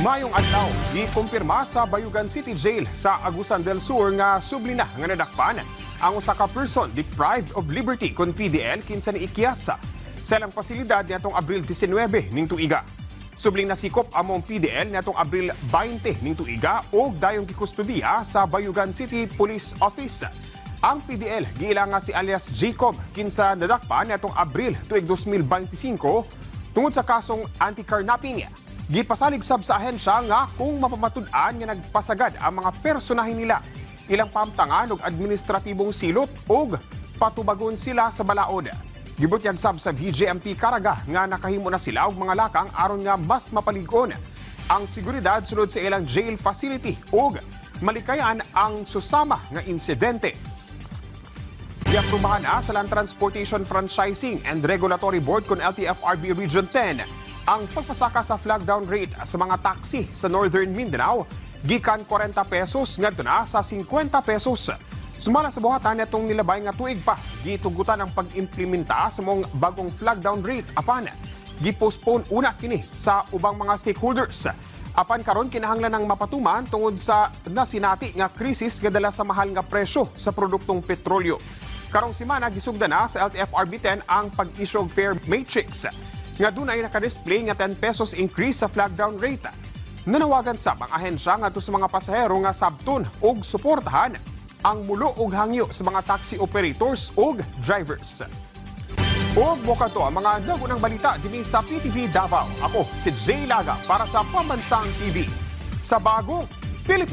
Mayong adlaw, gikumpirma sa Bayugan City Jail sa Agusan del Sur nga subli na nga nadakpan ang usa ka person deprived of liberty kon PDL kinsa ni ikyasa sa ilang pasilidad niadtong Abril 19 ning tuiga. Subling nasikop among PDL niadtong Abril 20 ning tuiga og dayong gikustudiya sa Bayugan City Police Office. Ang PDL giila nga si alias Jacob kinsa nadakpan niadtong Abril tuig 2025 tungod sa kasong anti-carnapping. Gipasalig sab sa ahensya nga kung mapamatud-an nga nagpasagad ang mga personahe nila, ilang pamtangan og administratibong silot og patubagon sila sa balaod. Gibutyag sab sa VJMP Caraga nga nakahimo na sila og mga lakang aron nga mas mapalig-on ang seguridad sulod sa ilang jail facility og malikayan ang susama nga insidente. Giaprubahan na sa Land Transportation Franchising and Regulatory Board kon LTFRB Region 10 ang pagpasaka sa flag down rate sa mga taxi sa Northern Mindanao gikan 40 pesos ngadto na sa 50 pesos. Sumala sa buhatan nitong nilabay nga tuig pa gitugutan ang pag-implementa sa mong bagong flag down rate apan gipostpone una kini sa ubang mga stakeholders. Apan karon kinahanglan ng mapatuman tungod sa nasinati nga krisis nga dala sa mahal nga presyo sa produktong petrolyo. Karong semana gisugdan na sa LTFRB 10 ang pag-issue og fare matrix nga dunay naka-display nga 10 pesos increase sa flag down rate. Nanawagan sab ang ahensya ngadto sa mga pasahero nga sabton og suportahan ang mulo og hangyo sa mga taxi operators og drivers. Og mokato ang mga dagunang balita dinhi sa PTV Davao. Ako si Jay Laga para sa Pambansang TV sa Bagong Pilipinas.